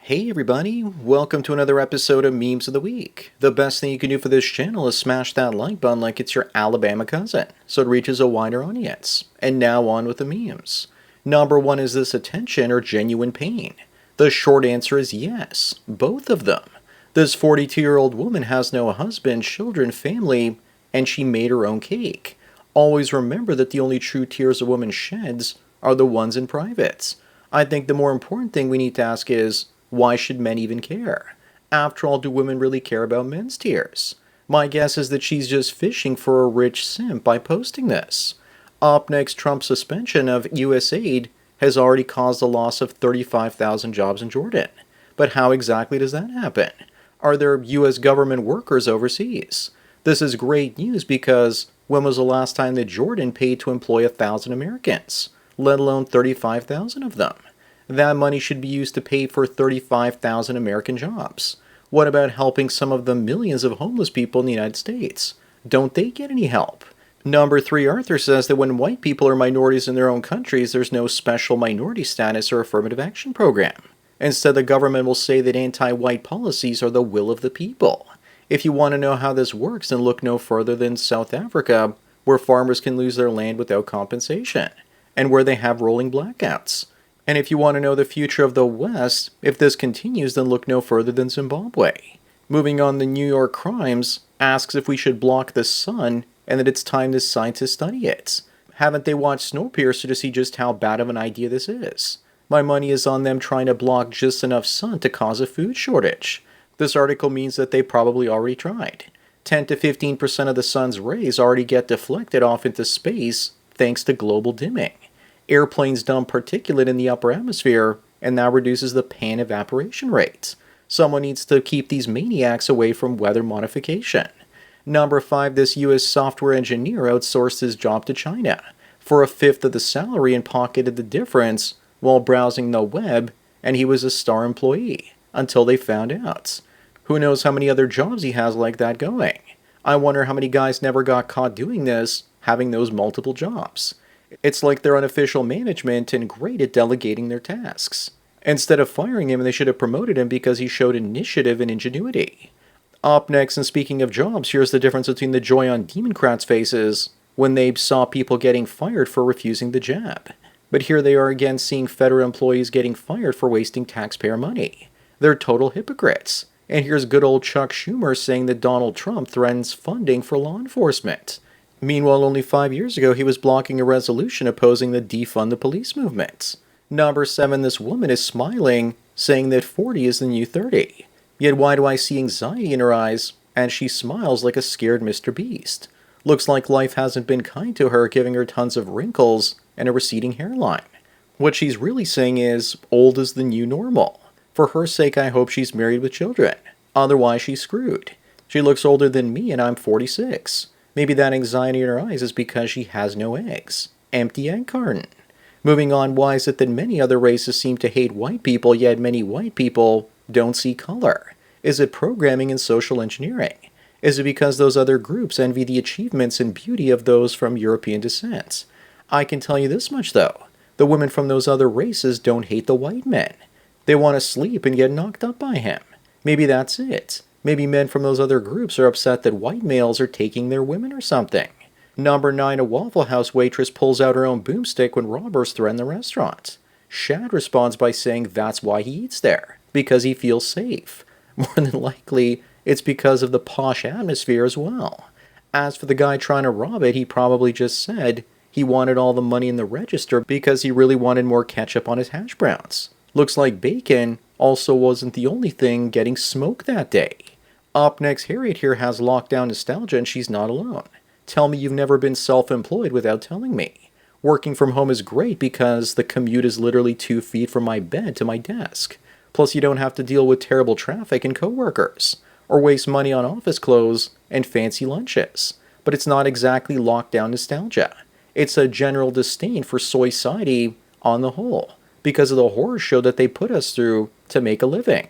Hey everybody, welcome to another episode of Memes of the Week. The best thing you can do for this channel is smash that like button like it's your Alabama cousin, so it reaches a wider audience. And now on with the memes. Number one, is this attention or genuine pain? The short answer is yes, both of them. This 42-year-old woman has no husband, children, family, and she made her own cake. Always remember that the only true tears a woman sheds are the ones in private. I think the more important thing we need to ask is, why should men even care? After all, do women really care about men's tears? My guess is that she's just fishing for a rich simp by posting this. Up next, Trump's suspension of US aid has already caused the loss of 35,000 jobs in Jordan. But how exactly does that happen? Are there US government workers overseas? This is great news because when was the last time that Jordan paid to employ 1,000 Americans, let alone 35,000 of them? That money should be used to pay for 35,000 American jobs. What about helping some of the millions of homeless people in the United States? Don't they get any help? Number three, Arthur says that when white people are minorities in their own countries, there's no special minority status or affirmative action program. Instead, the government will say that anti-white policies are the will of the people. If you want to know how this works, then look no further than South Africa, where farmers can lose their land without compensation, and where they have rolling blackouts. And if you want to know the future of the West, if this continues, then look no further than Zimbabwe. Moving on, the New York Crimes asks if we should block the sun and that it's time the scientists study it. Haven't they watched Snowpiercer to see just how bad of an idea this is? My money is on them trying to block just enough sun to cause a food shortage. This article means that they probably already tried. 10 to 15% of the sun's rays already get deflected off into space thanks to global dimming. Airplanes dump particulate in the upper atmosphere, and that reduces the pan evaporation rate. Someone needs to keep these maniacs away from weather modification. Number five, this US software engineer outsourced his job to China for a fifth of the salary and pocketed the difference while browsing the web, and he was a star employee until they found out. Who knows how many other jobs he has like that going? I wonder how many guys never got caught doing this, having those multiple jobs. It's like they're unofficial management and great at delegating their tasks. Instead of firing him, they should have promoted him because he showed initiative and ingenuity. Up next, and speaking of jobs, here's the difference between the joy on Democrats' faces when they saw people getting fired for refusing the jab. But here they are again seeing federal employees getting fired for wasting taxpayer money. They're total hypocrites. And here's good old Chuck Schumer saying that Donald Trump threatens funding for law enforcement. Meanwhile, only 5 years ago, he was blocking a resolution opposing the defund the police movement. Number seven, this woman is smiling, saying that 40 is the new 30. Yet why do I see anxiety in her eyes as she smiles like a scared Mr. Beast? Looks like life hasn't been kind to her, giving her tons of wrinkles and a receding hairline. What she's really saying is, old is the new normal. For her sake, I hope she's married with children. Otherwise, she's screwed. She looks older than me and I'm 46. Maybe that anxiety in her eyes is because she has no eggs. Empty egg carton. Moving on, why is it that many other races seem to hate white people, yet many white people don't see color? Is it programming and social engineering? Is it because those other groups envy the achievements and beauty of those from European descent? I can tell you this much though. The women from those other races don't hate the white men. They want to sleep and get knocked up by him. Maybe that's it. Maybe men from those other groups are upset that white males are taking their women or something. Number nine, a Waffle House waitress pulls out her own boomstick when robbers threaten the restaurant. Shad responds by saying that's why he eats there, because he feels safe. More than likely, it's because of the posh atmosphere as well. As for the guy trying to rob it, he probably just said he wanted all the money in the register because he really wanted more ketchup on his hash browns. Looks like bacon also wasn't the only thing getting smoked that day. Up next, Harriet here has lockdown nostalgia and she's not alone. Tell me you've never been self-employed without telling me. Working from home is great because the commute is literally 2 feet from my bed to my desk. Plus you don't have to deal with terrible traffic and coworkers, or waste money on office clothes and fancy lunches. But it's not exactly lockdown nostalgia. It's a general disdain for society on the whole, because of the horror show that they put us through to make a living.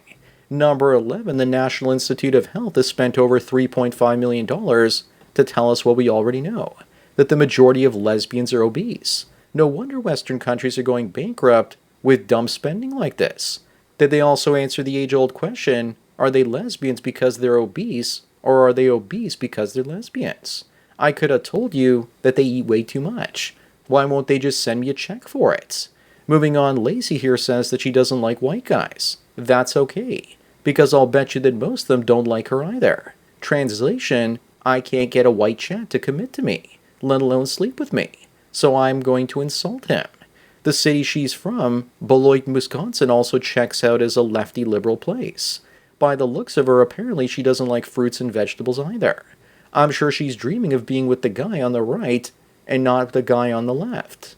Number 11, the National Institute of Health has spent over $3.5 million to tell us what we already know, that the majority of lesbians are obese. No wonder Western countries are going bankrupt with dumb spending like this. Did they also answer the age-old question, are they lesbians because they're obese, or are they obese because they're lesbians? I could have told you that they eat way too much. Why won't they just send me a check for it? Moving on, Lacey here says that she doesn't like white guys. That's okay, because I'll bet you that most of them don't like her either. Translation, I can't get a white chat to commit to me, let alone sleep with me, so I'm going to insult him. The city she's from, Beloit, Wisconsin, also checks out as a lefty liberal place. By the looks of her, apparently she doesn't like fruits and vegetables either. I'm sure she's dreaming of being with the guy on the right and not the guy on the left.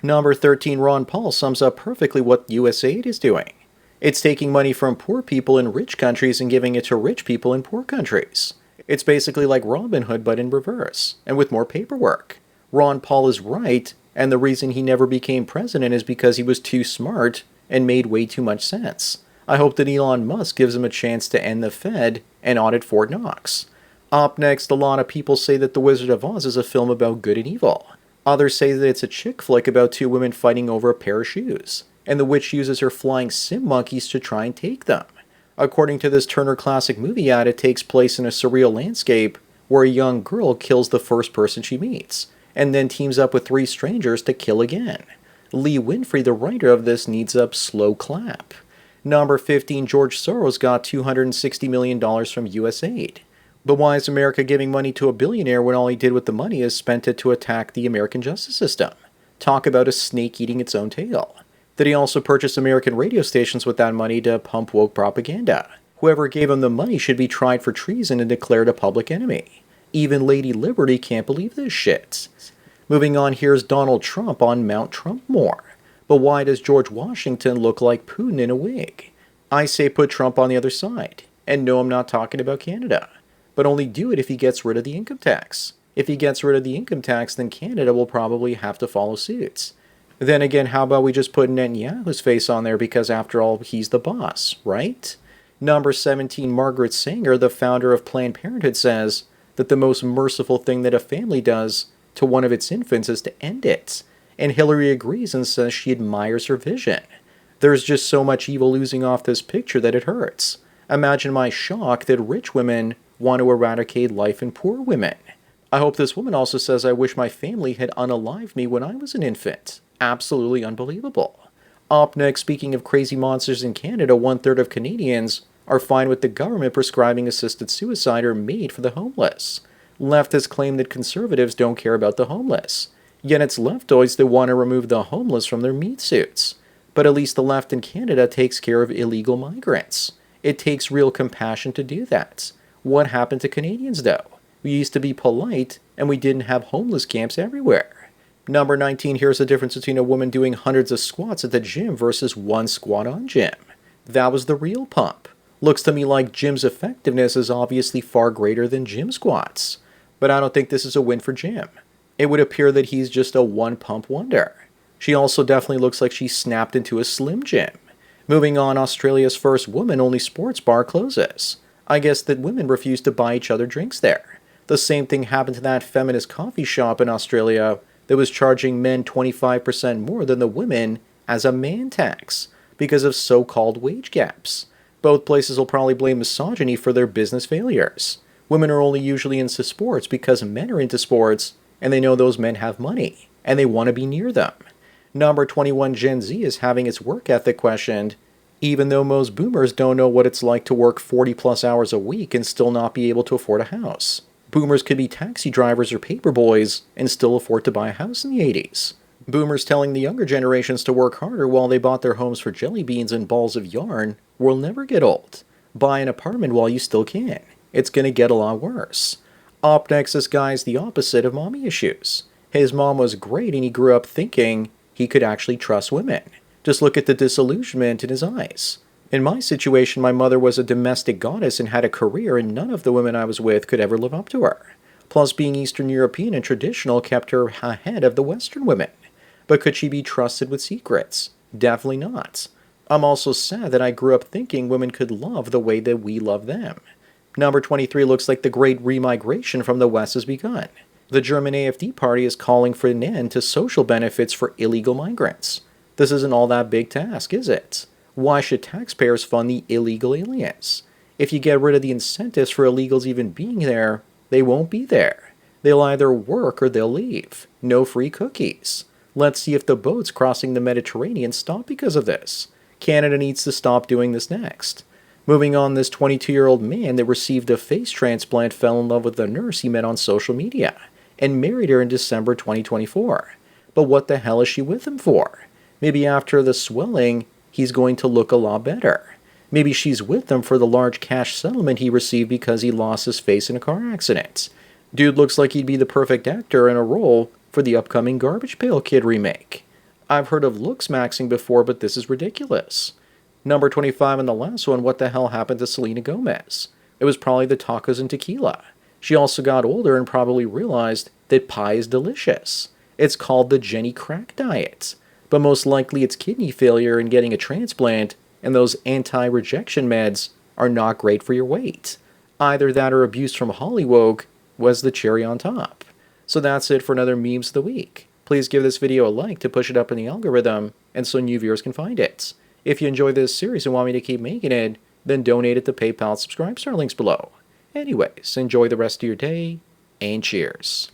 Number 13, Ron Paul sums up perfectly what USAID is doing. It's taking money from poor people in rich countries and giving it to rich people in poor countries. It's basically like Robin Hood but in reverse, and with more paperwork. Ron Paul is right, and the reason he never became president is because he was too smart and made way too much sense. I hope that Elon Musk gives him a chance to end the Fed and audit Fort Knox. Up next, a lot of people say that The Wizard of Oz is a film about good and evil. Others say that it's a chick flick about two women fighting over a pair of shoes, and the witch uses her flying sim monkeys to try and take them. According to this Turner Classic Movie ad, it takes place in a surreal landscape where a young girl kills the first person she meets, and then teams up with three strangers to kill again. Lee Winfrey, the writer of this, needs a slow clap. Number 15, George Soros got $260 million from USAID. But why is America giving money to a billionaire when all he did with the money is spent it to attack the American justice system? Talk about a snake eating its own tail. Did he also purchase American radio stations with that money to pump woke propaganda? Whoever gave him the money should be tried for treason and declared a public enemy. Even Lady Liberty can't believe this shit. Moving on, here's Donald Trump on Mount Trumpmore. But why does George Washington look like Putin in a wig? I say put Trump on the other side. And no, I'm not talking about Canada. But only do it if he gets rid of the income tax. If he gets rid of the income tax, then Canada will probably have to follow suit. Then again, how about we just put Netanyahu's face on there because after all, he's the boss, right? Number 17, Margaret Sanger, the founder of Planned Parenthood, says that the most merciful thing that a family does to one of its infants is to end it. And Hillary agrees and says she admires her vision. There's just so much evil oozing off this picture that it hurts. Imagine my shock that rich women want to eradicate life in poor women. I hope this woman also says I wish my family had unalived me when I was an infant. Absolutely unbelievable. Up next, speaking of crazy monsters in Canada, 1/3 of Canadians are fine with the government prescribing assisted suicide or MAID for the homeless. Leftists claim that conservatives don't care about the homeless. Yet it's leftoids that want to remove the homeless from their meat suits. But at least the left in Canada takes care of illegal migrants. It takes real compassion to do that. What happened to Canadians, though? We used to be polite, and we didn't have homeless camps everywhere. Number 19, here's the difference between a woman doing hundreds of squats at the gym versus one squat on gym. That was the real pump. Looks to me like gym's effectiveness is obviously far greater than gym squats. But I don't think this is a win for Jim. It would appear that he's just a one-pump wonder. She also definitely looks like she snapped into a Slim Jim. Moving on, Australia's first woman-only sports bar closes. I guess that women refuse to buy each other drinks there. The same thing happened to that feminist coffee shop in Australia that was charging men 25% more than the women as a man tax because of so-called wage gaps. Both places will probably blame misogyny for their business failures. Women are only usually into sports because men are into sports, and they know those men have money, and they want to be near them. Number 21, Gen Z is having its work ethic questioned, even though most boomers don't know what it's like to work 40-plus hours a week and still not be able to afford a house. Boomers could be taxi drivers or paper boys and still afford to buy a house in the 80s. Boomers telling the younger generations to work harder while they bought their homes for jelly beans and balls of yarn will never get old. Buy an apartment while you still can. It's going to get a lot worse. Up next, this guy's the opposite of mommy issues. His mom was great and he grew up thinking he could actually trust women. Just look at the disillusionment in his eyes. In my situation, my mother was a domestic goddess and had a career, and none of the women I was with could ever live up to her. Plus, being Eastern European and traditional kept her ahead of the Western women. But could she be trusted with secrets? Definitely not. I'm also sad that I grew up thinking women could love the way that we love them. Number 23 looks like the great remigration from the West has begun. The German AfD party is calling for an end to social benefits for illegal migrants. This isn't all that big to ask, is it? Why should taxpayers fund the illegal aliens? If you get rid of the incentives for illegals even being there, they won't be there. They'll either work or they'll leave. No free cookies. Let's see if the boats crossing the Mediterranean stop because of this. Canada needs to stop doing this next. Moving on, this 22-year-old man that received a face transplant fell in love with a nurse he met on social media and married her in December 2024. But what the hell is she with him for? Maybe after the swelling, he's going to look a lot better. Maybe she's with him for the large cash settlement he received because he lost his face in a car accident. Dude looks like he'd be the perfect actor in a role for the upcoming Garbage Pail Kid remake. I've heard of looks maxing before, but this is ridiculous. Number 25 and the last one, what the hell happened to Selena Gomez? It was probably the tacos and tequila. She also got older and probably realized that pie is delicious. It's called the Jenny Crack diet. But most likely it's kidney failure and getting a transplant, and those anti-rejection meds are not great for your weight. Either that or abuse from Hollywood was the cherry on top. So that's it for another Memes of the Week. Please give this video a like to push it up in the algorithm and so new viewers can find it. If you enjoy this series and want me to keep making it, then donate at the PayPal subscribe star links below. Anyways, enjoy the rest of your day, and cheers.